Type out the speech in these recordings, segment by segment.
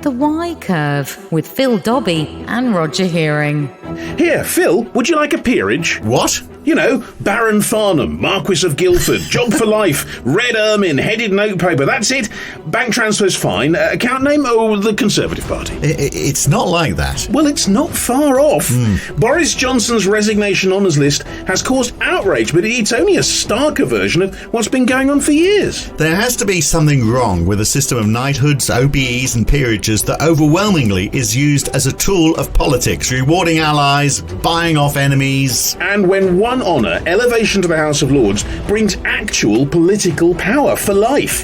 The Y Curve with Phil Dobby and Roger Hearing. Here, Phil, would you like a peerage? What? You know, Baron Farnham, Marquis of Guildford, job for life, red ermine, headed notepaper, that's it. Bank transfer's fine. Account name? Oh, the Conservative Party. It's not like that. Well, it's not far off. Boris Johnson's resignation honours list has caused outrage, but it's only a starker version of what's been going on for years. There has to be something wrong with a system of knighthoods, OBEs and peerages that overwhelmingly is used as a tool of politics, rewarding allies, buying off enemies. And when one honour, elevation to the House of Lords, brings actual political power for life,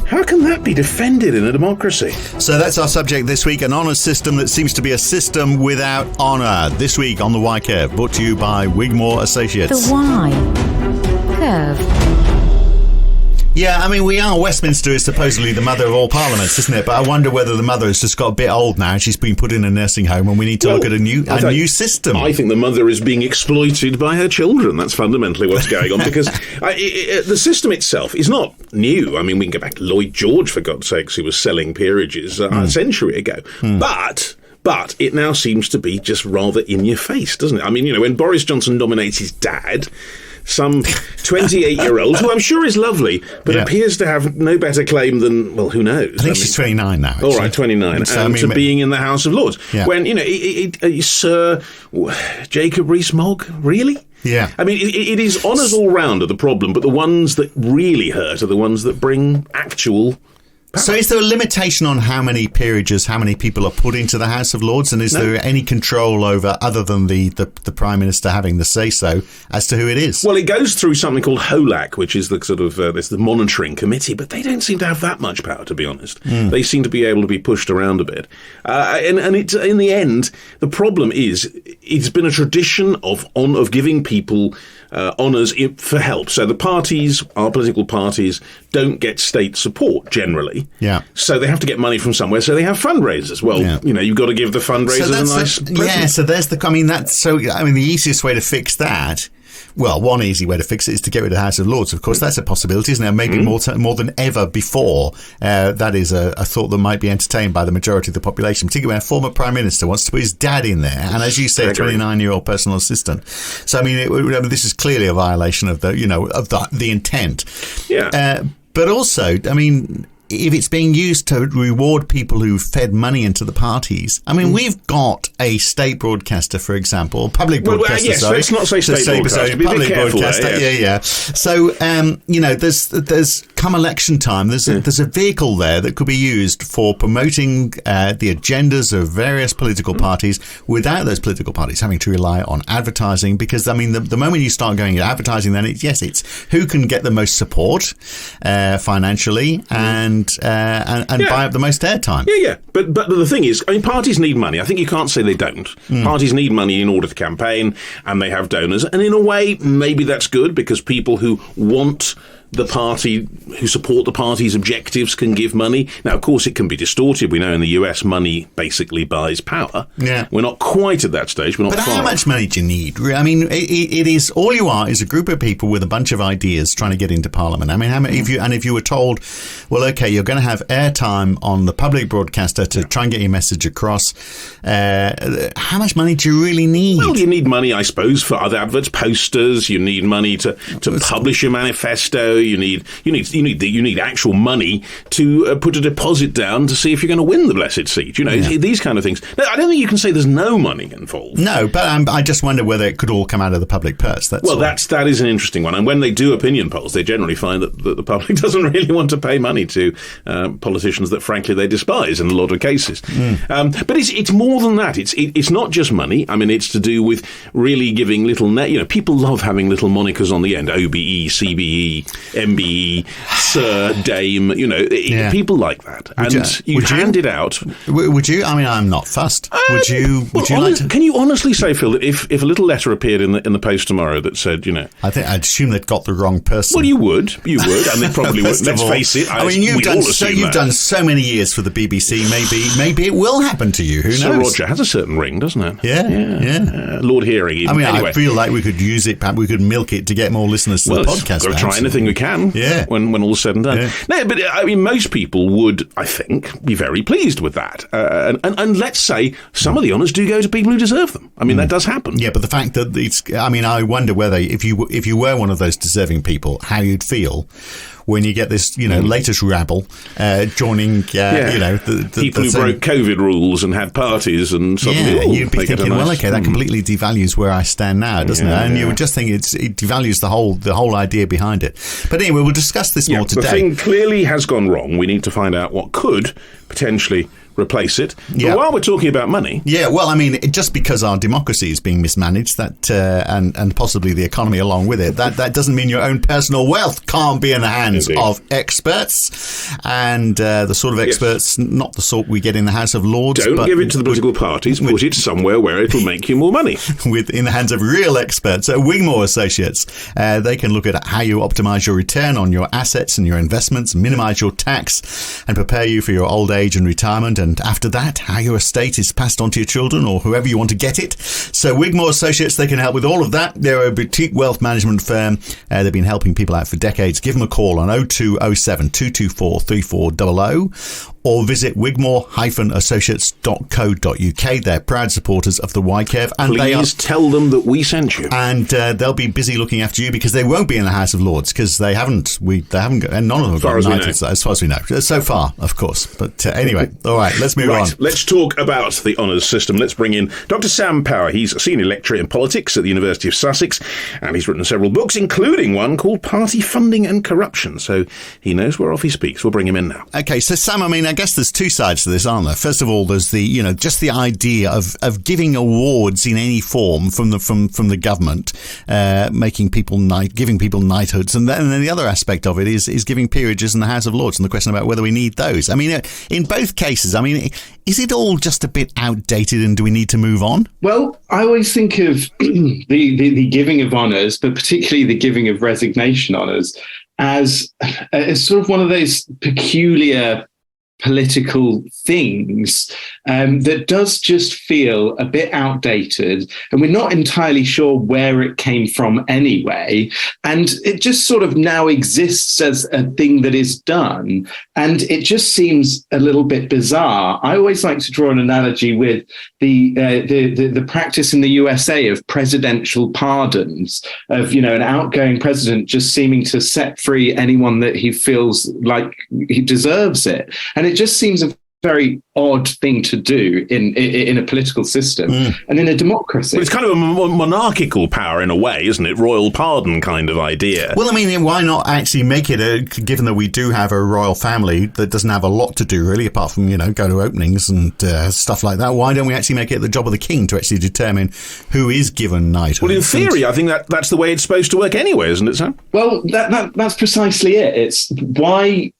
how can that be defended in a democracy? So that's our subject this week, an honours system that seems to be a system without honour. This week on The Y Curve, brought to you by Wigmore Associates. The Y Curve. Yeah, I mean, Westminster is supposedly the mother of all parliaments, isn't it? But I wonder whether the mother has just got a bit old now and she's been put in a nursing home and we need to look at a new system. I think the mother is being exploited by her children. That's fundamentally what's going on, because the system itself is not new. I mean, we can go back to Lloyd George, for God's sakes, who was selling peerages a century ago. But it now seems to be just rather in your face, doesn't it? I mean, you know, when Boris Johnson nominates his dad, some 28-year-old, who I'm sure is lovely, but appears to have no better claim than, well, who knows? I think she's 29 now. Actually. All right, 29. So, to being in the House of Lords. Yeah. When, you know, Sir Jacob Rees-Mogg, really? Yeah. I mean, it is honours all round are the problem, but the ones that really hurt are the ones that bring actual power. So is there a limitation on how many peerages, how many people are put into the House of Lords, and is there any control over, other than the Prime Minister having the say-so, as to who it is? Well, it goes through something called HOLAC, which is the sort of there's the monitoring committee, but they don't seem to have that much power, to be honest. They seem to be able to be pushed around a bit. And it's, in the end, the problem is it's been a tradition of giving people honours for help. So the parties, our political parties, don't get state support generally. Yeah. So they have to get money from somewhere, so they have fundraisers. Well, you know, you've got to give the fundraisers a nice present. Yeah, so there's the easiest way to fix that. Well, one easy way to fix it is to get rid of the House of Lords, of course. That's a possibility, isn't it? Maybe more than ever before. That is a thought that might be entertained by the majority of the population, particularly when a former Prime Minister wants to put his dad in there. And as you say, a 29-year-old personal assistant. So, I mean, this is clearly a violation of the intent. Yeah. But also, I mean, if it's being used to reward people who fed money into the parties, I mean, we've got a state broadcaster, for example, public broadcaster. Yes, let's not say state broadcaster. Public broadcaster. There, yeah. So, there's come election time, there's a vehicle there that could be used for promoting the agendas of various political parties without those political parties having to rely on advertising. Because, I mean, the moment you start going at advertising, then it's who can get the most support financially and buy up the most airtime. Yeah. But the thing is, I mean, parties need money. I think you can't say they don't. Parties need money in order to campaign, and they have donors. And in a way, maybe that's good, because people who want the party, who support the party's objectives, can give money. Now, of course, it can be distorted. We know in the US, money basically buys power. Yeah. We're not quite at that stage. We're not But far. How much money do you need? I mean, it is, all you are is a group of people with a bunch of ideas trying to get into Parliament. I mean, how many, if you were told, well, okay, you're going to have airtime on the public broadcaster to try and get your message across, how much money do you really need? Well, you need money, I suppose, for other adverts, posters. You need money to publish your manifesto. You need actual money to put a deposit down to see if you're going to win the blessed seat. You know, these kind of things. No, I don't think you can say there's no money involved. No, but I just wonder whether it could all come out of the public purse. That is an interesting one. And when they do opinion polls, they generally find that the public doesn't really want to pay money to politicians that, frankly, they despise in a lot of cases. But it's more than that. It's not just money. I mean, it's to do with really giving little people love having little monikers on the end. OBE, CBE, MBE, Sir, Dame, people like that. You hand it out. Would you? I mean, I'm not fussed. Would you like to? Can you honestly say, Phil, that if a little letter appeared in the post tomorrow that said, I think I'd assume they'd got the wrong person. Well, you would, and they probably would. Let's face it. I mean, you've done so many years for the BBC. Maybe it will happen to you. Who knows? Sir Roger has a certain ring, doesn't it? Yeah. Lord Hearing. Even. I mean, anyway. I feel like we could use it. We could milk it to get more listeners to the podcast. We've got to try anything we can. Yeah. When all's said and done. Yeah. No, but I mean, most people would, I think, be very pleased with that. And let's say some of the honours do go to people who deserve them. I mean, that does happen. Yeah, but the fact that I wonder whether if you were one of those deserving people, how you'd feel when you get this, latest rabble joining, the people who broke COVID rules and had parties and suddenly, you'd be thinking, well, okay, that completely devalues where I stand now, doesn't it? And you would just think it devalues the whole idea behind it. But anyway, we'll discuss this more today. The thing clearly has gone wrong. We need to find out what could potentially replace it. But while we're talking about money... Yeah, well, I mean, just because our democracy is being mismanaged, that and possibly the economy along with it, that doesn't mean your own personal wealth can't be in the hands of experts. And the sort of experts, not the sort we get in the House of Lords. Don't give it to the political parties. Put it somewhere where it'll make you more money. In the hands of real experts. Wigmore Associates. They can look at how you optimise your return on your assets and your investments, minimise your tax, and prepare you for your old age and retirement. And after that, how your estate is passed on to your children or whoever you want to get it. So Wigmore Associates, they can help with all of that. They're a boutique wealth management firm. They've been helping people out for decades. Give them a call on 0207 224 3400 or visit wigmore-associates.co.uk. They're proud supporters of the YCAV. And Please tell them that we sent you. And they'll be busy looking after you because they won't be in the House of Lords because they haven't and none of them have got knighted as far as we know. So far, of course. But anyway, all right, let's move on. Let's talk about the honours system. Let's bring in Dr. Sam Power. He's a senior lecturer in politics at the University of Sussex, and he's written several books, including one called Party Funding and Corruption. So he knows whereof he speaks. We'll bring him in now. Okay, so Sam, I mean, I guess there's two sides to this, aren't there? First of all, there's the, just the idea of giving awards in any form from the government, giving people knighthoods, and then the other aspect of it is giving peerages in the House of Lords, and the question about whether we need those. I mean, in both cases, I mean, is it all just a bit outdated, and do we need to move on? Well, I always think of the giving of honours, but particularly the giving of resignation honours, as sort of one of those peculiar political things that does just feel a bit outdated, and we're not entirely sure where it came from anyway, and it just sort of now exists as a thing that is done, and it just seems a little bit bizarre. I always like to draw an analogy with the practice in the USA of presidential pardons, of an outgoing president just seeming to set free anyone that he feels like he deserves it. And it just seems a very odd thing to do in a political system and in a democracy. But it's kind of a monarchical power in a way, isn't it? Royal pardon kind of idea. Well, I mean, why not actually make it given that we do have a royal family that doesn't have a lot to do really, apart from, go to openings and stuff like that. Why don't we actually make it the job of the king to actually determine who is given knighthood? Well, in theory, I think that's the way it's supposed to work anyway, isn't it, Sam? Well, that's precisely it. It's why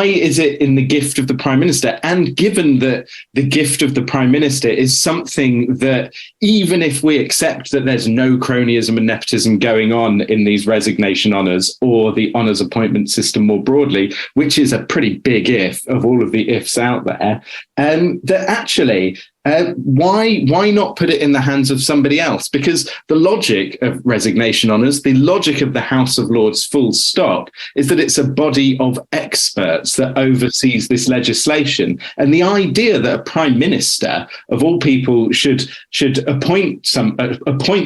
is it in the gift of the Prime Minister? And given that the gift of the Prime Minister is something that, even if we accept that there's no cronyism and nepotism going on in these resignation honours or the honours appointment system more broadly, which is a pretty big if of all of the ifs out there, that actually... why not put it in the hands of somebody else? Because the logic of resignation honours, the logic of the House of Lords full stop, is that it's a body of experts that oversees this legislation. And the idea that a prime minister, of all people, should appoint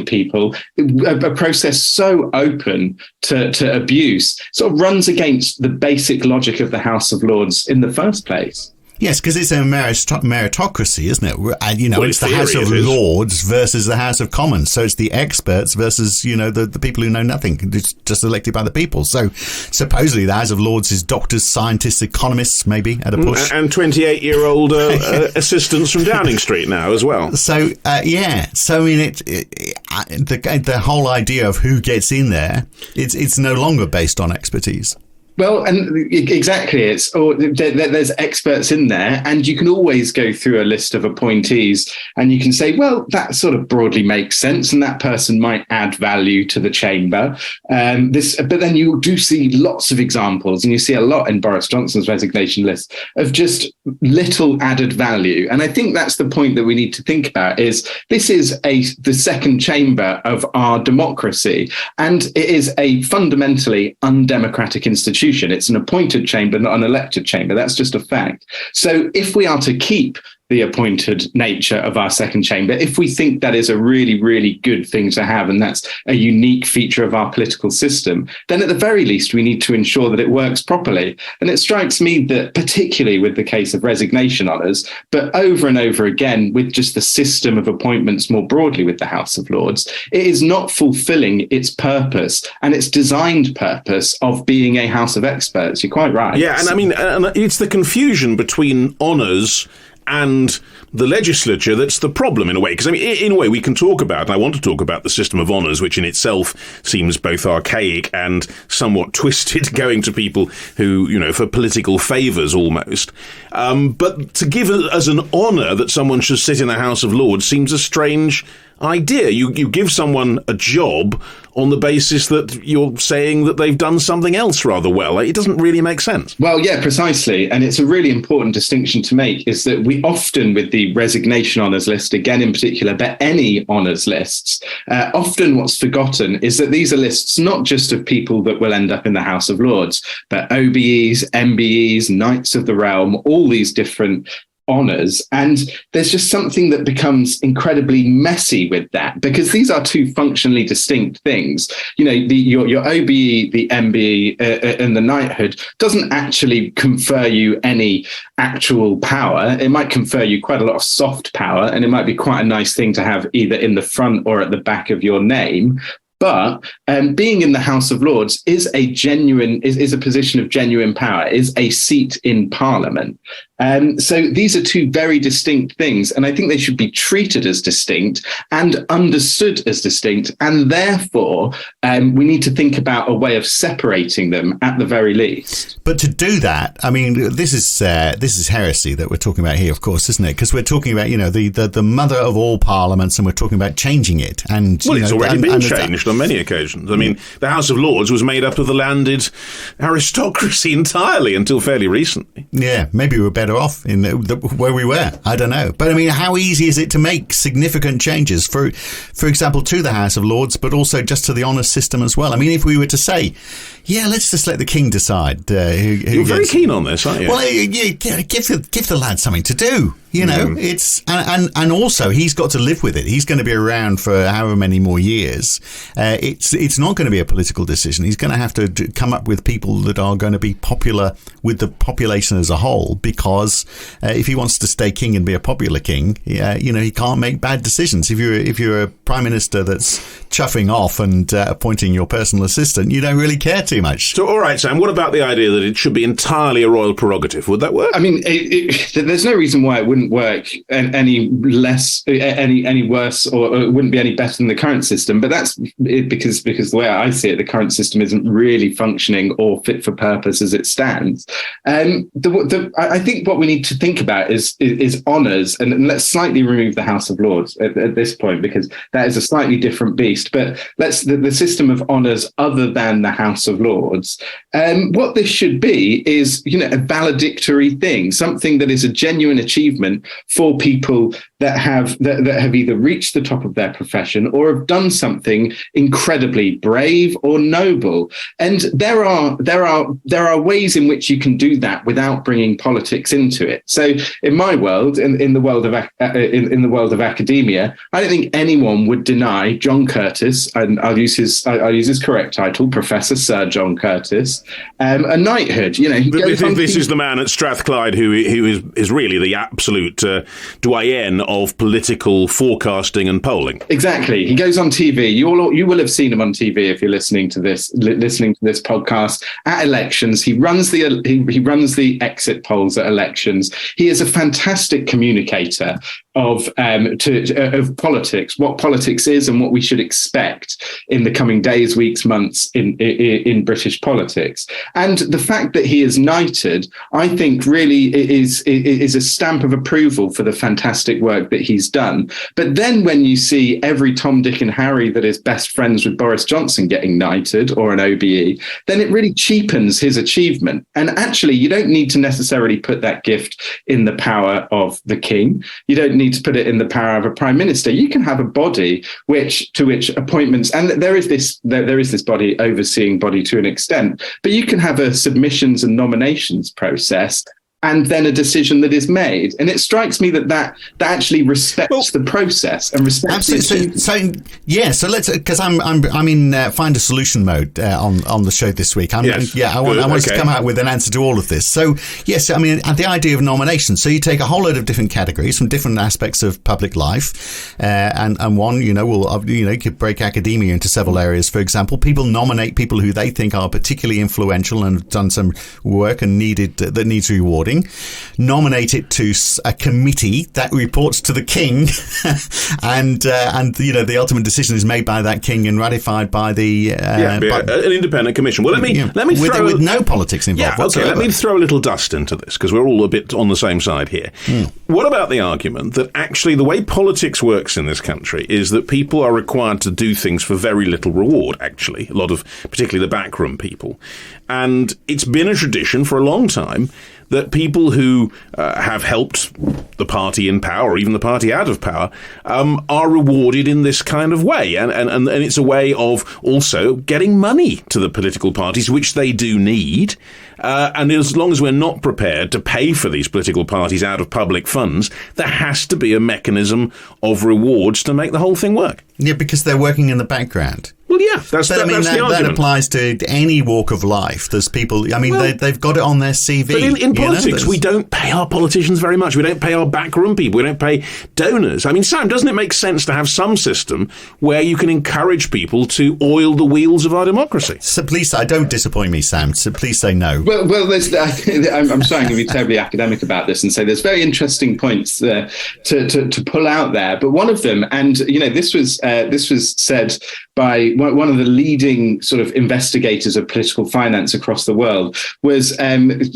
people, a process so open to abuse, sort of runs against the basic logic of the House of Lords in the first place. Yes, because it's a meritocracy, isn't it? It's the House of Lords versus the House of Commons. So it's the experts versus, the people who know nothing, just elected by the people. So supposedly the House of Lords is doctors, scientists, economists, maybe, at a push. And 28-year-old assistants from Downing Street now as well. So, So, I mean, the whole idea of who gets in there, it's no longer based on expertise. Well, and exactly, there's experts in there, and you can always go through a list of appointees, and you can say, well, that sort of broadly makes sense, and that person might add value to the chamber. But then you do see lots of examples, and you see a lot in Boris Johnson's resignation list of just little added value. And I think that's the point that we need to think about: is this is the second chamber of our democracy, and it is a fundamentally undemocratic institution. It's an appointed chamber, not an elected chamber. That's just a fact. So if we are to keep the appointed nature of our second chamber, if we think that is a really, really good thing to have, and that's a unique feature of our political system, then at the very least, we need to ensure that it works properly. And it strikes me that particularly with the case of resignation honours, but over and over again with just the system of appointments more broadly with the House of Lords, it is not fulfilling its purpose and its designed purpose of being a House of Experts. You're quite right. Yeah, and I mean, it's the confusion between honours and the legislature that's the problem in a way. Because, I mean, in a way, we can talk about, and I want to talk about the system of honours, which in itself seems both archaic and somewhat twisted, going to people who, you know, for political favours almost. But to give as an honour that someone should sit in the House of Lords seems a strange idea. You give someone a job on the basis that you're saying that they've done something else rather well. It doesn't really make sense. Well, yeah, precisely. And it's a really important distinction to make, is that we often, with the resignation honours list, again in particular, but any honours lists, often what's forgotten is that these are lists not just of people that will end up in the House of Lords, but OBEs, MBEs, Knights of the Realm, all these different honours. And there's just something that becomes incredibly messy with that, because these are two functionally distinct things. You know, your OBE, the MBE, and the knighthood doesn't actually confer you any actual power. It might confer you quite a lot of soft power, and it might be quite a nice thing to have either in the front or at the back of your name. But being in the House of Lords is a position of genuine power, is a seat in Parliament. So these are two very distinct things, and I think they should be treated as distinct and understood as distinct. And therefore, we need to think about a way of separating them at the very least. But to do that, I mean, this is heresy that we're talking about here, of course, isn't it? Because we're talking about, you know, the mother of all parliaments, and we're talking about changing it. And well, it's already been changed on many occasions. I mean, the House of Lords was made up of the landed aristocracy entirely until fairly recently. Yeah, maybe we're better off in where we were. I don't know. But I mean, how easy is it to make significant changes, for example, to the House of Lords, but also just to the honour system as well? I mean, if we were to say, yeah, let's just let the king decide. You're very keen on this, aren't you? Well, give the lad something to do. You know, it's and also he's got to live with it. He's going to be around for however many more years. It's not going to be a political decision. He's going to have to come up with people that are going to be popular with the population as a whole. Because if he wants to stay king and be a popular king, you know, he can't make bad decisions. If you're a prime minister that's chuffing off and appointing your personal assistant, you don't really care too much. So, all right, Sam. What about the idea that it should be entirely a royal prerogative? Would that work? I mean, there's no reason why it wouldn't work any worse, or it wouldn't be any better than the current system. But that's because the way I see it, the current system isn't really functioning or fit for purpose as it stands. I think what we need to think about is honours, and let's slightly remove the House of Lords at this point, because that is a slightly different beast. But the system of honours other than the House of Lords. What this should be is, you know, a valedictory thing, something that is a genuine achievement for people that have either reached the top of their profession or have done something incredibly brave or noble. And there are ways in which you can do that without bringing politics into it. So in my world, in the world of academia, I don't think anyone would deny John Curtis, and I'll use his correct title, Professor Sir John Curtis, a knighthood. You know, this is the man at Strathclyde who is really the absolute absolute doyen of political forecasting and polling. Exactly. He goes on TV. You will have seen him on TV if you're listening to this podcast at elections. He runs the exit polls at elections. He is a fantastic communicator of politics, what politics is, and what we should expect in the coming days, weeks, months in British politics. And the fact that he is knighted, I think, really is a stamp of approval for the fantastic work that he's done. But then when you see every Tom, Dick, and Harry that is best friends with Boris Johnson getting knighted or an OBE, then it really cheapens his achievement. And actually, you don't need to necessarily put that gift in the power of the king. You don't need to put it in the power of a prime minister. You can have a body to which appointments, and there is this body, overseeing body to an extent, but you can have a submissions and nominations process and then a decision that is made. And it strikes me that actually respects the process and respects absolutely. So let's, because I'm in find a solution mode on the show this week. I want to come out with an answer to all of this. So yes, I mean, the idea of nomination. So you take a whole load of different categories from different aspects of public life, and one, you could break academia into several areas. For example, people nominate people who they think are particularly influential and have done some work and that needs rewarding. Nominate it to a committee that reports to the king, and the ultimate decision is made by that king and ratified by the an independent commission. Well, let me throw with no politics involved. Let me throw a little dust into this, because we're all a bit on the same side here. What about the argument that actually the way politics works in this country is that people are required to do things for very little reward? Actually, a lot of, particularly the backroom people, and it's been a tradition for a long time that people who have helped the party in power, or even the party out of power, are rewarded in this kind of way. And it's a way of also getting money to the political parties, which they do need. And as long as we're not prepared to pay for these political parties out of public funds, there has to be a mechanism of rewards to make the whole thing work. Yeah, because they're working in the background. Well, yeah, that's the argument. That applies to any walk of life. There's people, they've got it on their CV. But in politics, we don't pay our politicians very much. We don't pay our backroom people. We don't pay donors. I mean, Sam, doesn't it make sense to have some system where you can encourage people to oil the wheels of our democracy? So please, don't disappoint me, Sam. So please say no. Well, I'm sorry, I'm going to be terribly academic about this and say there's very interesting points to pull out there. But one of them, and this was said by one of the leading sort of investigators of political finance across the world, was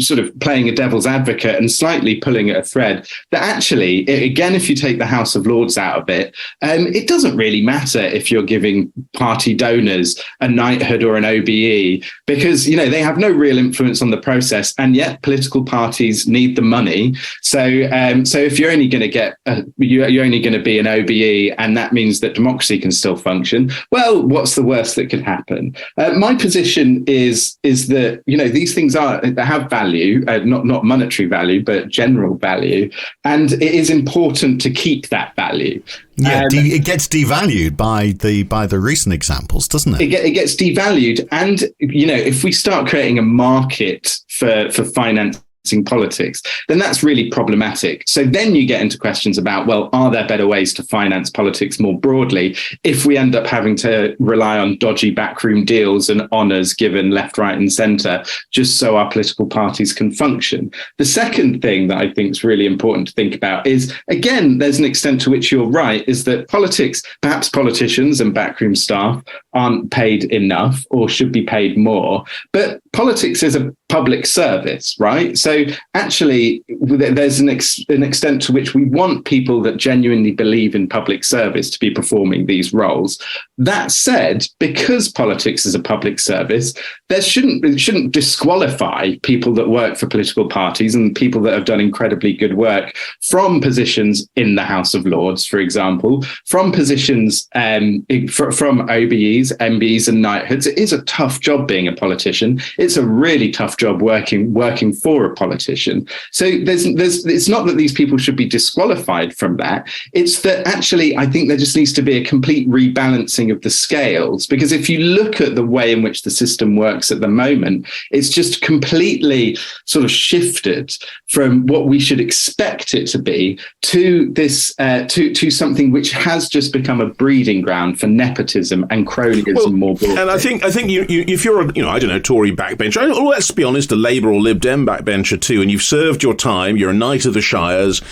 sort of playing a devil's advocate and slightly pulling at a thread that actually, again, if you take the House of Lords out of it, it doesn't really matter if you're giving party donors a knighthood or an OBE, because they have no real influence on the process, and yet political parties need the money. So if you're only going to get you're only going to be an OBE, and that means that democracy can still function, well, what's the worst that could happen? My position is that these things have value, not monetary value, but general value, and it is important to keep that value. Yeah, it gets devalued by the recent examples, doesn't it? It gets devalued, and if we start creating a market for finance politics, then that's really problematic. So then you get into questions about, well, are there better ways to finance politics more broadly if we end up having to rely on dodgy backroom deals and honours given left, right and centre just so our political parties can function? The second thing that I think is really important to think about is, again, there's an extent to which you're right, is that politics, perhaps politicians and backroom staff aren't paid enough or should be paid more, but politics is a public service, right? So actually, there's an extent to which we want people that genuinely believe in public service to be performing these roles. That said, because politics is a public service, it shouldn't disqualify people that work for political parties and people that have done incredibly good work from positions in the House of Lords, for example, from positions from OBEs MBEs and knighthoods. It is a tough job being a politician. It's a really tough job working for a politician. So it's not that these people should be disqualified from that. It's that actually I think there just needs to be a complete rebalancing of the scales, because if you look at the way in which the system works at the moment, it's just completely sort of shifted from what we should expect it to be to this to something which has just become a breeding ground for nepotism and cronyism more broadly. And I think you if you're a, I don't know, Tory backbencher, or let's be honest, a Labour or Lib Dem backbencher too, and you've served your time, you're a knight of the shires,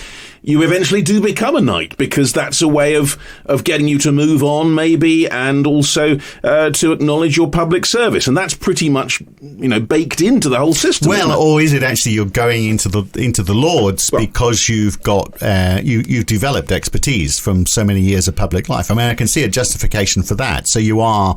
you eventually do become a knight, because that's a way of getting you to move on, maybe, and also to acknowledge your public service, and that's pretty much baked into the whole system. Well, or is it actually you're going into the Lords because you've got you've developed expertise from so many years of public life? I mean, I can see a justification for that. So you are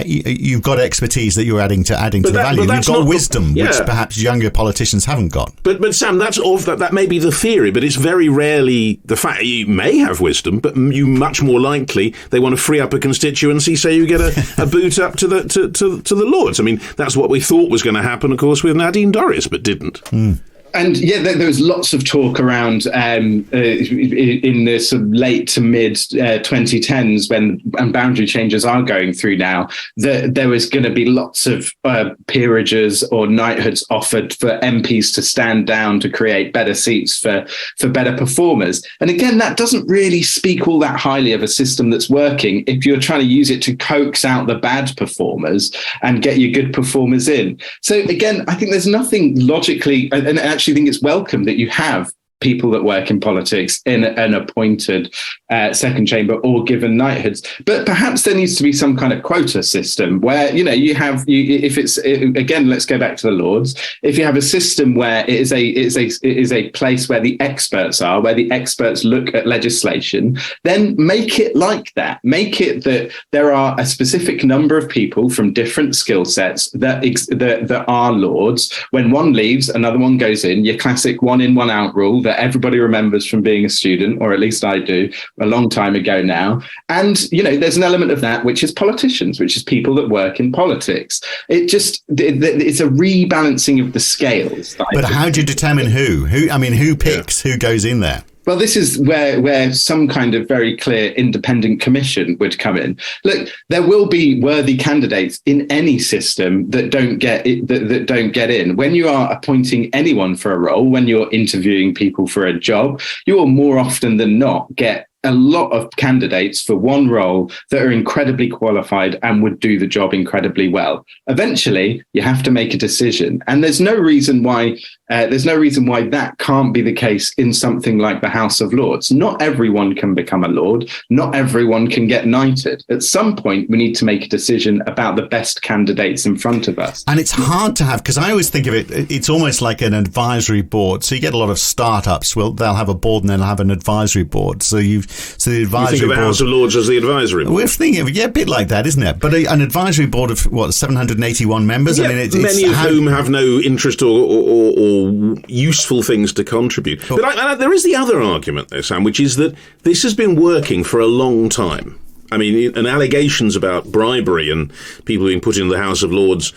you've got expertise that you're adding to the value. You've got wisdom, which perhaps younger politicians haven't got. But Sam, that may be the theory, but it's very rarely the fact. You may have wisdom, but you much more likely they want to free up a constituency, so you get a boot up to the Lords. I mean, that's what we thought was going to happen, of course, with Nadine Dorries, but didn't. And there was lots of talk around in the sort of late to mid 2010s and boundary changes are going through now, that there was going to be lots of peerages or knighthoods offered for MPs to stand down to create better seats for better performers. And again, that doesn't really speak all that highly of a system that's working if you're trying to use it to coax out the bad performers and get your good performers in. So again, I think there's nothing logically, and actually think it's welcome that you have people that work in politics in an appointed second chamber or given knighthoods. But perhaps there needs to be some kind of quota system where, again, let's go back to the Lords. If you have a system where it is a place where the experts are, where the experts look at legislation, then make it like that. Make it that there are a specific number of people from different skill sets that are Lords. When one leaves, another one goes in. Your classic one in, one out rule that everybody remembers from being a student, or at least I do, a long time ago now. And, there's an element of that, which is politicians, which is people that work in politics. It's a rebalancing of the scales. But how do you determine who picks who goes in there? Well, this is where some kind of very clear independent commission would come in. Look, there will be worthy candidates in any system that don't get in. When you are appointing anyone for a role, when you're interviewing people for a job, you will more often than not get a lot of candidates for one role that are incredibly qualified and would do the job incredibly well. Eventually, you have to make a decision, and there's no reason why that can't be the case in something like the House of Lords. Not everyone can become a Lord. Not everyone can get knighted. At some point, we need to make a decision about the best candidates in front of us. And it's hard to have, because I always think of it's almost like an advisory board. So you get a lot of startups. Well, they'll have a board and they'll have an advisory board. So the advisory you think of the House of Lords as the advisory board? We're thinking of a bit like that, isn't it? But an advisory board of 781 members. Yeah, I mean, many of whom have no interest or useful things to contribute. Oh. But there is the other argument there, Sam, which is that this has been working for a long time. I mean, and allegations about bribery and people being put into the House of Lords,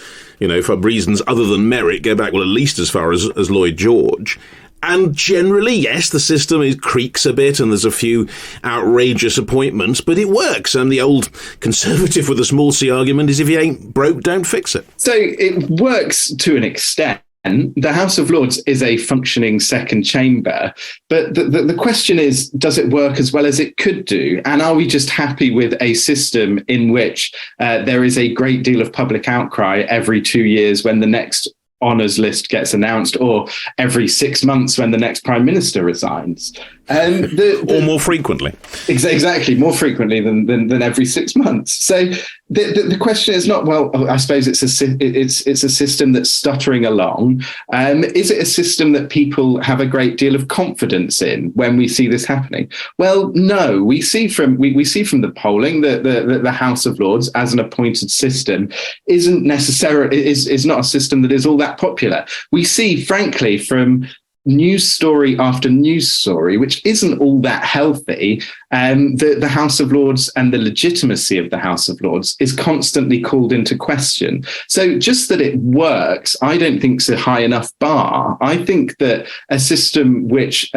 for reasons other than merit, go back, at least as far as Lloyd George. And generally, yes, the system creaks a bit and there's a few outrageous appointments, but it works. And the old conservative with a small c argument is if you ain't broke, don't fix it. So it works to an extent. The House of Lords is a functioning second chamber, but the question is, does it work as well as it could do? And are we just happy with a system in which there is a great deal of public outcry every 2 years when the next honours list gets announced, or every 6 months when the next Prime Minister resigns? Or more frequently. Exactly, more frequently than every 6 months. So the question is not, well, I suppose it's a system that's stuttering along. Is it a system that people have a great deal of confidence in when we see this happening? Well, no. We see from the polling that the House of Lords as an appointed system isn't necessarily is not a system that is all that popular. We see, frankly, from news story after news story, which isn't all that healthy, the House of Lords and the legitimacy of the House of Lords is constantly called into question. So just that it works, I don't think is a high enough bar. I think that a system which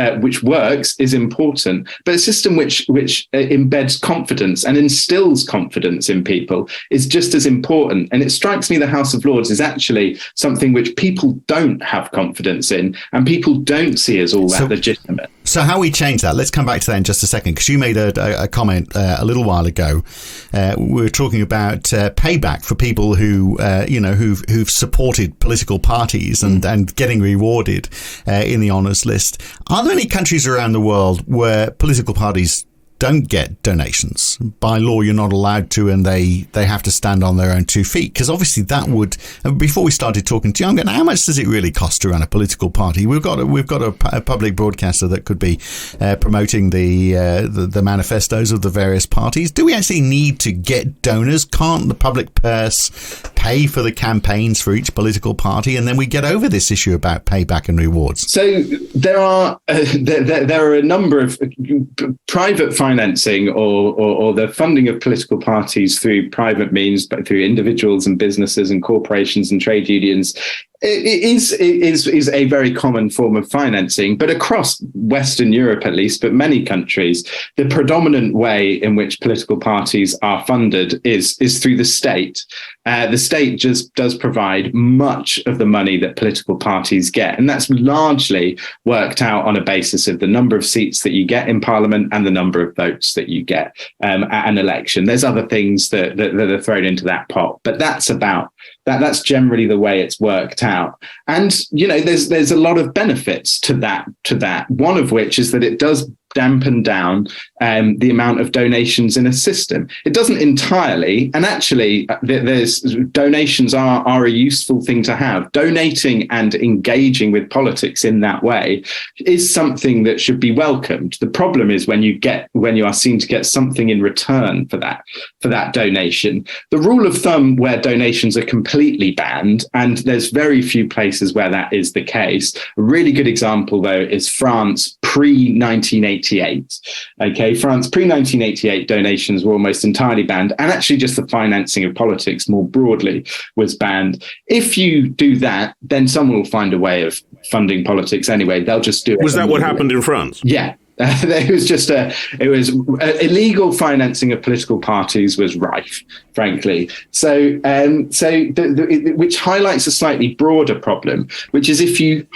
works is important, but a system which embeds confidence and instills confidence in people is just as important. And it strikes me the House of Lords is actually something which people don't have confidence in and people don't see as all that legitimate. So how we change that? Let's come back to that in just a second, because you made a comment a little while ago. We were talking about payback for people who, who've supported political parties and getting rewarded in the honours list. Are there any countries around the world where political parties don't get donations? By law, you're not allowed to, and they have to stand on their own 2 feet. Because obviously that would, before we started talking to you, I'm going, how much does it really cost to run a political party? We've got a public broadcaster that could be promoting the manifestos of the various parties. Do we actually need to get donors? Can't the public purse pay for the campaigns for each political party? And then we get over this issue about payback and rewards. So there are a number of private financing or the funding of political parties through private means, but through individuals and businesses and corporations and trade unions. It is a very common form of financing, but across Western Europe, at least, but many countries, the predominant way in which political parties are funded is through the state. The state just does provide much of the money that political parties get, and that's largely worked out on a basis of the number of seats that you get in Parliament and the number of votes that you get at an election. There's other things that are thrown into that pot, but that's generally the way it's worked out. And, there's a lot of benefits to that. One of which is that it does dampen down the amount of donations in a system. It doesn't entirely, and actually donations are a useful thing to have. Donating and engaging with politics in that way is something that should be welcomed. The problem is when you are seen to get something in return for that donation. The rule of thumb where donations are completely banned, and there's very few places where that is the case. A really good example, though, is France pre-1988. Okay, France pre-1988 donations were almost entirely banned, and actually just the financing of politics more broadly was banned. If you do that, then someone will find a way of funding politics anyway. They'll just do it. Was that what happened in France? Yeah. It was illegal financing of political parties was rife, frankly. So which highlights a slightly broader problem, which is if you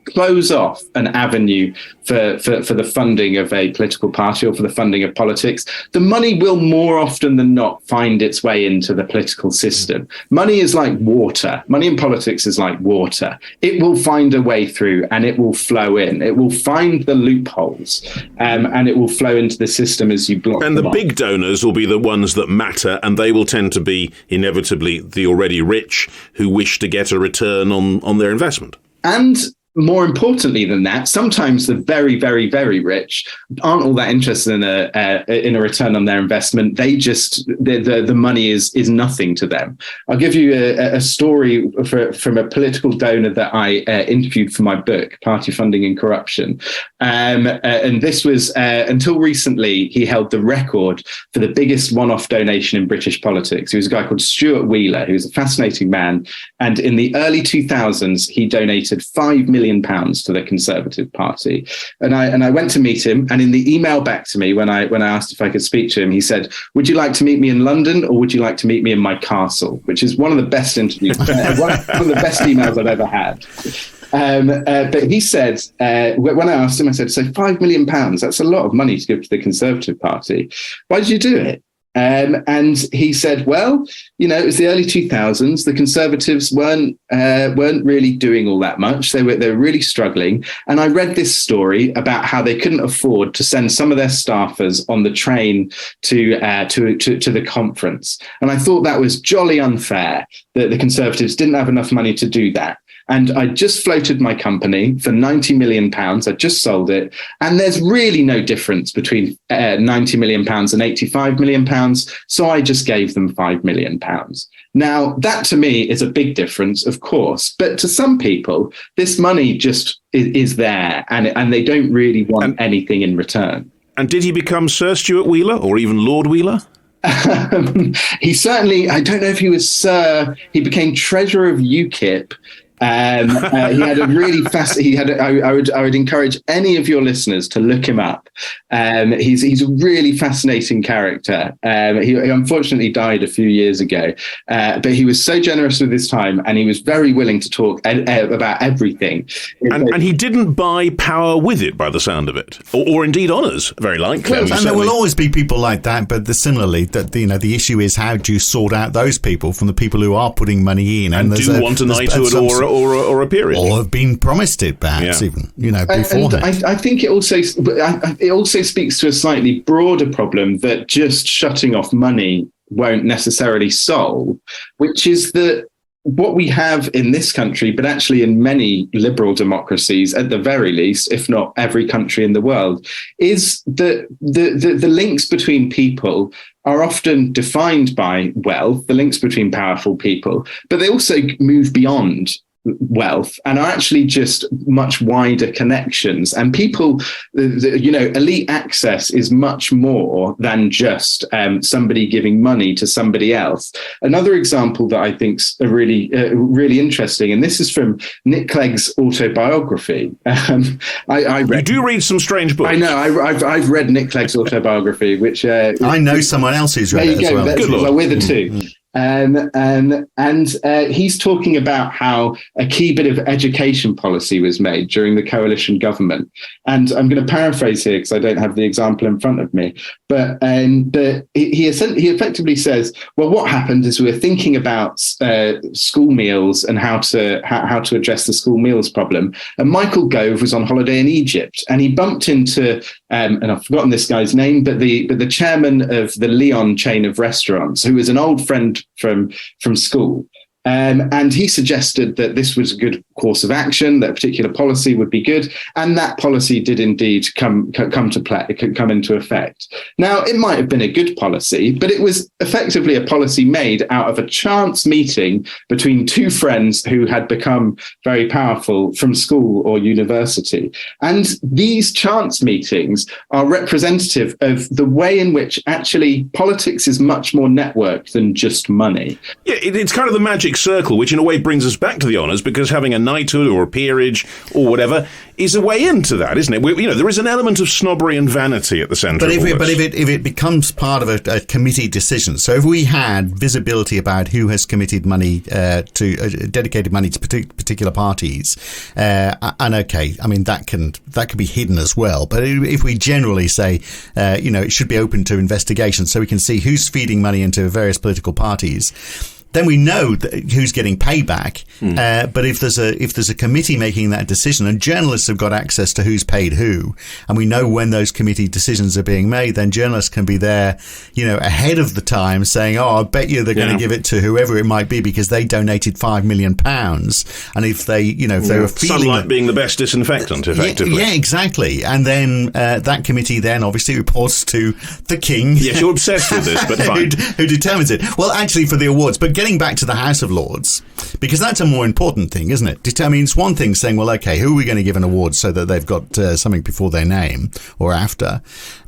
close off an avenue for the funding of a political party or for the funding of politics, the money will more often than not find its way into the political system. Money is like water. Money in politics is like water. It will find a way through and it will flow in. It will find the loopholes and it will flow into the system as you block them. And the big donors will be the ones that matter, and they will tend to be inevitably the already rich who wish to get a return on their investment. And more importantly than that, sometimes the very, very, very rich aren't all that interested in a return on their investment. They just the money is nothing to them. I'll give you a story from a political donor that I interviewed for my book, Party Funding and Corruption. And this was until recently, he held the record for the biggest one-off donation in British politics. He was a guy called Stuart Wheeler, who was a fascinating man. And in the early 2000s, he donated £5 million to the Conservative Party. And I went to meet him, and in the email back to me, when I asked if I could speak to him, he said, "Would you like to meet me in London, or would you like to meet me in my castle?" Which is one of the best interviews, one of the best emails I've ever had. But he said, when I asked him, I said, "So £5 million, that's a lot of money to give to the Conservative Party. Why did you do it?" And he said, "Well, it was the early 2000s. The Conservatives weren't really doing all that much. They were really struggling. And I read this story about how they couldn't afford to send some of their staffers on the train to the conference. And I thought that was jolly unfair that the Conservatives didn't have enough money to do that. and I just floated my company for £90 million. I just sold it. And there's really no difference between £90 million and £85 million. So I just gave them £5 million. Now, that to me is a big difference, of course. But to some people, this money just is there, and they don't really want anything in return. And did he become Sir Stuart Wheeler or even Lord Wheeler? He certainly, I don't know if he was Sir, he became treasurer of UKIP. He had a really I would encourage any of your listeners to look him up. He's a really fascinating character. He unfortunately died a few years ago, but he was so generous with his time, and he was very willing to talk about everything. And he didn't buy power with it, by the sound of it, or indeed honours, very likely. Well, and there will always be people like that, but similarly, the issue is how do you sort out those people from the people who are putting money in and do want a knighthood or a peerage, or have been promised it, perhaps even beforehand. And I think it also speaks to a slightly broader problem that just shutting off money won't necessarily solve, which is that what we have in this country, but actually in many liberal democracies, at the very least, if not every country in the world, is that the links between people are often defined by wealth, the links between powerful people, but they also move beyond wealth and are actually just much wider connections. And people, elite access is much more than just somebody giving money to somebody else. Another example that I think's really interesting, and this is from Nick Clegg's autobiography. You do read some strange books. I know. I've read Nick Clegg's autobiography, which I know someone else who's read it as well. Good Lord. Well, we're the two. And he's talking about how a key bit of education policy was made during the coalition government. And I'm going to paraphrase here because I don't have the example in front of me. But he effectively says, well, what happened is we were thinking about school meals and how to address the school meals problem. And Michael Gove was on holiday in Egypt, and he bumped into and I've forgotten this guy's name, but the chairman of the Leon chain of restaurants, who was an old friend from school. And he suggested that this was a good course of action, that a particular policy would be good, and that policy did indeed come into effect. Now, it might have been a good policy, but it was effectively a policy made out of a chance meeting between two friends who had become very powerful from school or university. And these chance meetings are representative of the way in which actually politics is much more networked than just money. Yeah, it's kind of the magic circle, which in a way brings us back to the honours, because having a knighthood or a peerage or whatever is a way into that, isn't it? There is an element of snobbery and vanity at the centre of all this. But if it becomes part of a committee decision, so if we had visibility about who has committed money dedicated money to particular parties, and okay, I mean that can be hidden as well. But if we generally say, it should be open to investigation, so we can see who's feeding money into various political parties, then we know who's getting payback. But if there's a committee making that decision, and journalists have got access to who's paid who, and we know when those committee decisions are being made, then journalists can be there, ahead of the time, saying, "Oh, I bet you they're going to give it to whoever it might be because they donated £5 million." And if they were feeling sunlight being the best disinfectant, effectively. Yeah, exactly. And then that committee then obviously reports to the king. Yes, you're obsessed with this, but fine. who determines it? Well, actually, for the awards, but getting back to the House of Lords, because that's a more important thing, isn't it? It's one thing saying, well, okay, who are we going to give an award so that they've got something before their name or after?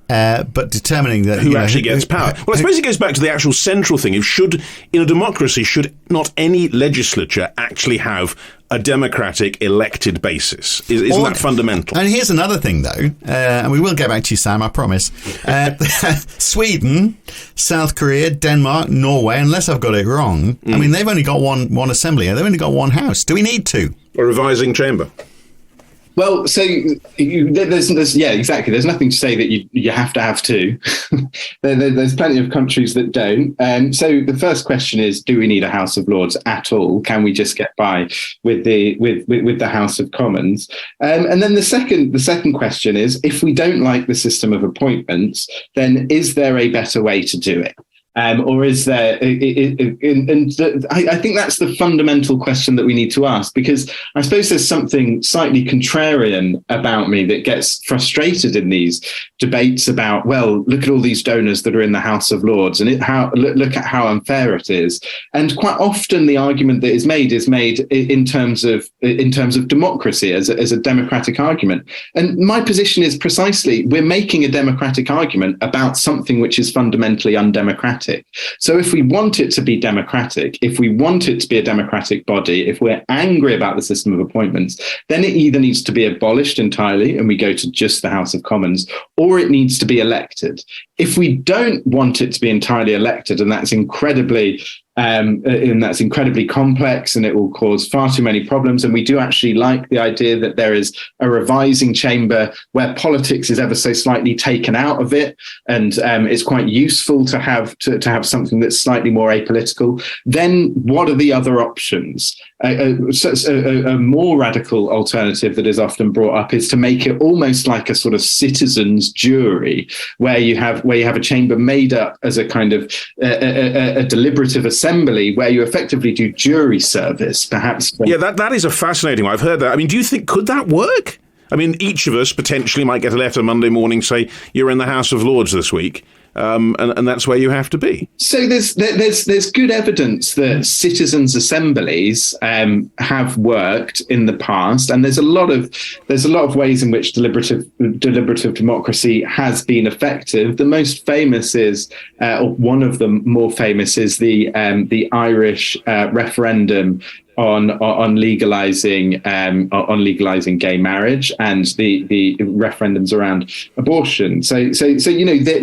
But determining that who actually gets power. Well, I suppose it goes back to the actual central thing. In a democracy, should not any legislature actually have a democratic elected basis? Isn't that fundamental? And here's another thing, though, and we will get back to you, Sam, I promise. Sweden, South Korea, Denmark, Norway, unless I've got it wrong, I mean, they've only got one assembly, they've only got one house. Do we need two? A revising chamber. Well, so exactly. There's nothing to say that you have to have two. There's plenty of countries that don't. So the first question is: do we need a House of Lords at all? Can we just get by with the House of Commons? And then the second question is: if we don't like the system of appointments, then is there a better way to do it? Or is there? I think that's the fundamental question that we need to ask, because I suppose there's something slightly contrarian about me that gets frustrated in these debates about, well, look at all these donors that are in the House of Lords, and look at how unfair it is. And quite often the argument that is made in terms of democracy as a democratic argument. And my position is precisely, we're making a democratic argument about something which is fundamentally undemocratic. So if we want it to be democratic, if we want it to be a democratic body, if we're angry about the system of appointments, then it either needs to be abolished entirely and we go to just the House of Commons, or it needs to be elected. If we don't want it to be entirely elected, and that's incredibly complex and it will cause far too many problems. And we do actually like the idea that there is a revising chamber where politics is ever so slightly taken out of it. And it's quite useful to have something that's slightly more apolitical. Then what are the other options? A more radical alternative that is often brought up is to make it almost like a sort of citizens' jury, where you have a chamber made up as a kind of a deliberative assembly where you effectively do jury service, perhaps. Yeah, that is a fascinating one. I've heard that. I mean, do you think, could that work? I mean, each of us potentially might get a letter Monday morning say, you're in the House of Lords this week. And that's where you have to be. So there's good evidence that citizens' assemblies have worked in the past, and there's a lot of ways in which deliberative democracy has been effective. The most famous is, or one of the more famous is the Irish referendum on legalizing gay marriage and the referendums around abortion. So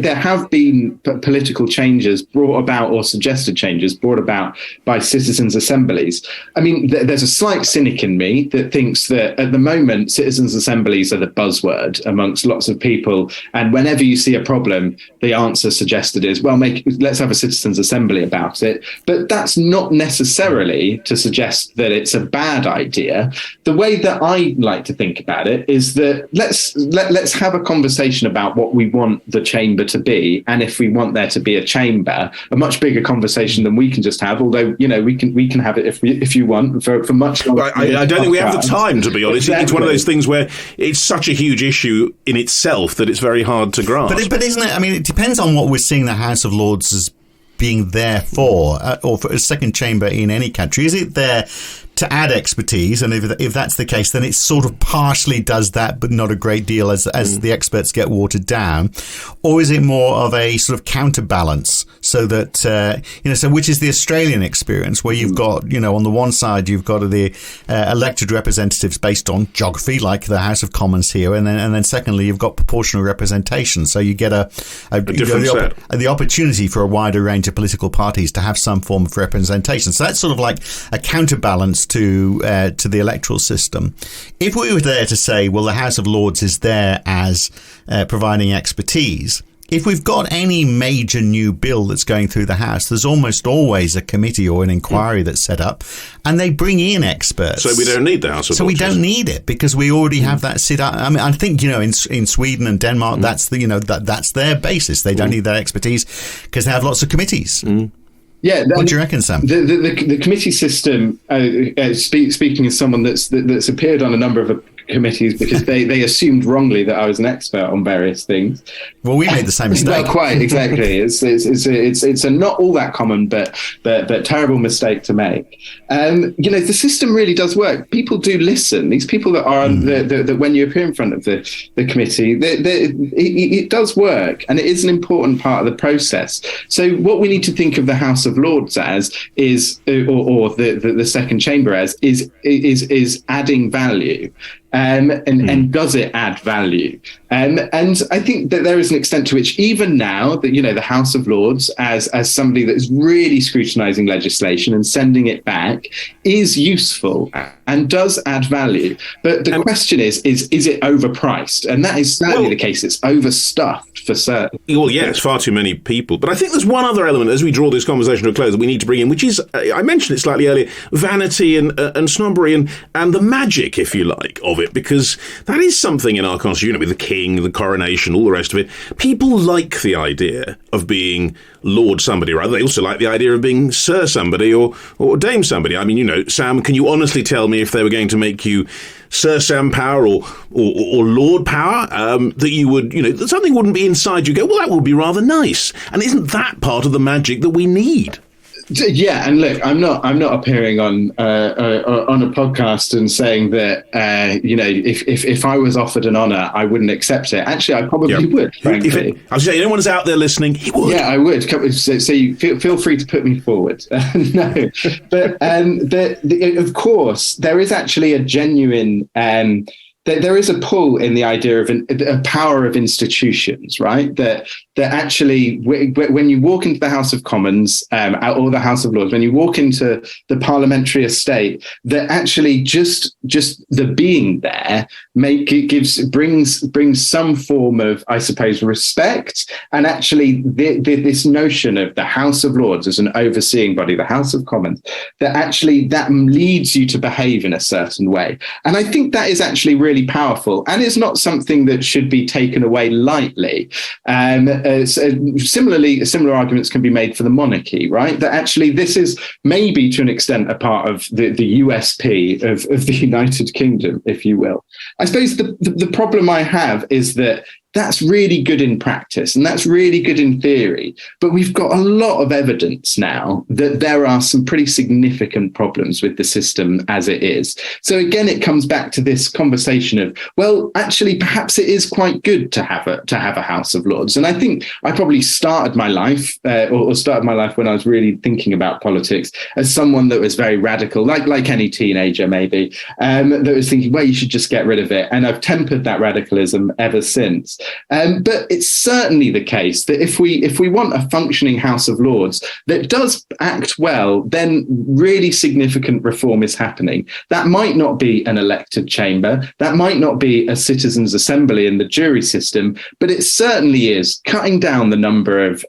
there have been political changes brought about, or suggested changes brought about, by citizens' assemblies. I mean, there's a slight cynic in me that thinks that at the moment citizens' assemblies are the buzzword amongst lots of people, and whenever you see a problem, the answer suggested is, well, let's have a citizens' assembly about it. But that's not necessarily to suggest that it's a bad idea. The way that I like to think about it is that let's have a conversation about what we want the chamber to be, and if we want there to be a chamber, a much bigger conversation than we can just have. Although we can have it if you want for much longer. I don't think we have the time, to be honest. Exactly. It's one of those things where it's such a huge issue in itself that it's very hard to grasp. But isn't it? I mean, it depends on what we're seeing the House of Lords as being there for, or for a second chamber in any country. Is it there to add expertise? And if that's the case, then it sort of partially does that, but not a great deal as the experts get watered down. Or is it more of a sort of counterbalance, so that, so which is the Australian experience, where you've got, on the one side, you've got the elected representatives based on geography, like the House of Commons here. And then secondly, you've got proportional representation. So you get the opportunity for a wider range of political parties to have some form of representation. So that's sort of like a counterbalance to the electoral system. If we were there to say, well, the House of Lords is there as providing expertise, if we've got any major new bill that's going through the House, there's almost always a committee or an inquiry that's set up, and they bring in experts. So we don't need the House of Lords. So we don't need it, because we already have that sit up. I mean, I think, in Sweden and Denmark, that's that's their basis. They don't need that expertise because they have lots of committees. Yeah, what do you reckon, Sam? The committee system. Speaking as someone that's appeared on a number of committees, because they assumed wrongly that I was an expert on various things. Well, we made the same mistake. Well, quite exactly. It's a not all that common, but terrible mistake to make. The system really does work. People do listen. These people that are that when you appear in front of the committee, it does work, and it is an important part of the process. So what we need to think of the House of Lords as is, or the second chamber as, is adding value. And does it add value? And I think that there is an extent to which, even now, that the House of Lords, as somebody that is really scrutinising legislation and sending it back, is useful and does add value. But the question is it overpriced? And that is certainly the case. It's overstuffed for certain. Well, yes, far too many people. But I think there's one other element as we draw this conversation to a close that we need to bring in, which is, I mentioned it slightly earlier, vanity and snobbery and the magic, if you like, of of it, because that is something in our constitution, with the king, the coronation, all the rest of it. People like the idea of being Lord somebody, rather. They also like the idea of being Sir somebody or Dame somebody. I mean, Sam, can you honestly tell me if they were going to make you Sir Sam Power or Lord Power, that you would, that something wouldn't be inside you go, well, that would be rather nice. And isn't that part of the magic that we need? Yeah, and look, I'm not appearing on a podcast and saying that if I was offered an honour, I wouldn't accept it. Actually, I probably would. Frankly, I was saying, anyone's out there listening, he would. Yeah, I would. So you feel free to put me forward. No, but of course, there is actually a genuine. There is a pull in the idea of a power of institutions, right? That actually, when you walk into the House of Commons or the House of Lords, when you walk into the parliamentary estate, that actually just the being there brings some form of, I suppose, respect, and actually this notion of the House of Lords as an overseeing body, the House of Commons, that leads you to behave in a certain way, and I think that is actually really powerful, and it's not something that should be taken away lightly. Similar arguments can be made for the monarchy, right? That actually this is maybe to an extent a part of the USP of the United Kingdom, if you will. I suppose the problem I have is that that's really good in practice and that's really good in theory, but we've got a lot of evidence now that there are some pretty significant problems with the system as it is. So again, it comes back to this conversation of, well, actually, perhaps it is quite good to have a House of Lords. And I think I probably started my life when I was really thinking about politics as someone that was very radical, like any teenager maybe, that was thinking, well, you should just get rid of it. And I've tempered that radicalism ever since. But it's certainly the case that if we want a functioning House of Lords that does act well, then really significant reform is happening. That might not be an elected chamber, that might not be a citizens' assembly in the jury system, but it certainly is cutting down the number of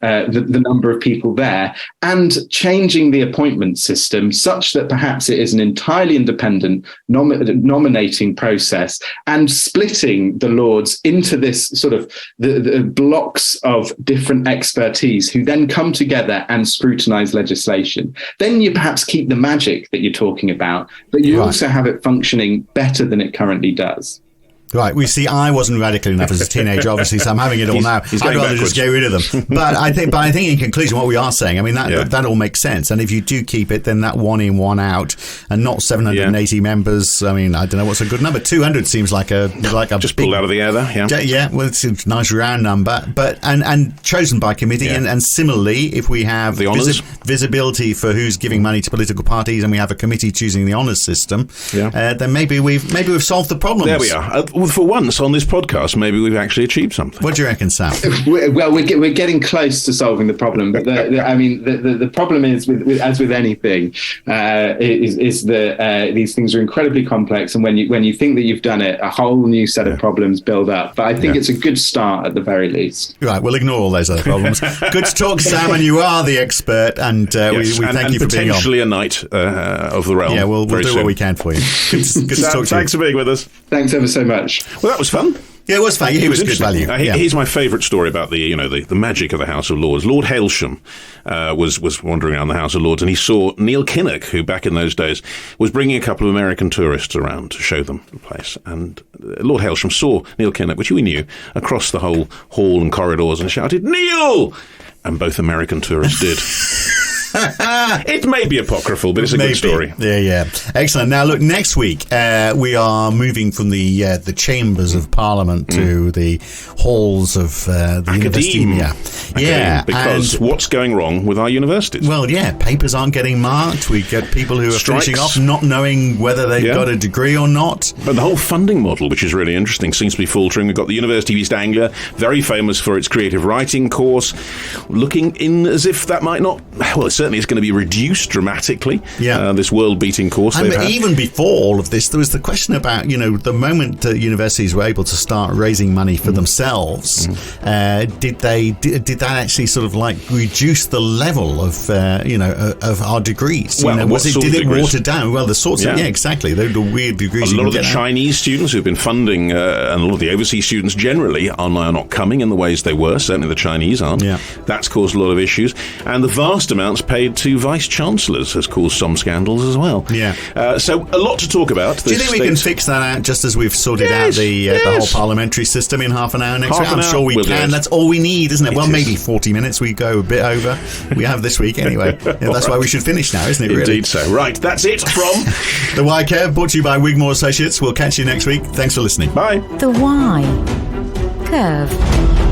people there and changing the appointment system such that perhaps it is an entirely independent nominating process and splitting the Lords into this sort of the blocks of different expertise who then come together and scrutinize legislation. Then you perhaps keep the magic that you're talking about, but you also have it functioning better than it currently does. Right. We see, I wasn't radical enough as a teenager, obviously, so I'm having it all now. I'd rather just get rid of them. But I think in conclusion, what we are saying, I mean, that all makes sense. And if you do keep it, then that 1 in, 1 out, and not 780 members. I mean, I don't know what's a good number. 200 seems like a just pulled out of the air there. Yeah. Yeah. Well, it's a nice round number, but and chosen by committee. Yeah. And similarly, if we have the honours, visibility for who's giving money to political parties, and we have a committee choosing the honours system, then maybe we've solved the problem. There we are. For once on this podcast, maybe we've actually achieved something. What do you reckon, Sam? Well, we're getting close to solving the problem, but the problem is as with anything, is that these things are incredibly complex, and when you think that you've done it, a whole new set of problems build up. But I think it's a good start at the very least. Right, we'll ignore all those other problems. Good to talk, Sam, and you are the expert, and we thank you for being on. Potentially a knight of the realm. Yeah, we'll do what we can for you. Good Sam, to talk to you. Thanks for being with us. Thanks ever so much. Well, that was fun. Yeah, it was fun. He was good value. Here's my favourite story about the magic of the House of Lords. Lord Hailsham was wandering around the House of Lords, and he saw Neil Kinnock, who back in those days was bringing a couple of American tourists around to show them the place. And Lord Hailsham saw Neil Kinnock, which we knew, across the whole hall and corridors, and shouted, "Neil!" And both American tourists did. It may be apocryphal, but it's a good story. Yeah. Excellent. Now, look, next week we are moving from the chambers of Parliament to the halls of the Academia. Yeah, because what's going wrong with our universities? Well, papers aren't getting marked. We get people who are finishing off not knowing whether they've got a degree or not. But the whole funding model, which is really interesting, seems to be faltering. We've got the University of East Anglia, very famous for its creative writing course, looking in as if that might not... Well, it's certainly it's going to be reduced dramatically. Yeah. This world-beating course And they've had. even before all of this, there was the question about, the moment universities were able to start raising money for themselves, did that actually sort of like reduce the level of our degrees? Well, did it degrees? water down? Well, the sorts of exactly the weird degrees. A lot of the get Chinese students who've been funding, and a lot of the overseas students generally, are now not coming in the ways they were. Certainly the Chinese aren't. Yeah. That's caused a lot of issues. And the vast amounts paid to vice-chancellors has caused some scandals as well. Yeah. So a lot to talk about. Do you think we can fix that out just as we've sorted out the whole parliamentary system in half an hour next week? I'm sure we can. That's all we need, isn't it? Well, maybe 40 minutes. We go a bit over. We have this week anyway. That's why we should finish now, isn't it, really? Indeed so. Right, that's it from The Why Curve, brought to you by Wigmore Associates. We'll catch you next week. Thanks for listening. Bye. The Why Curve.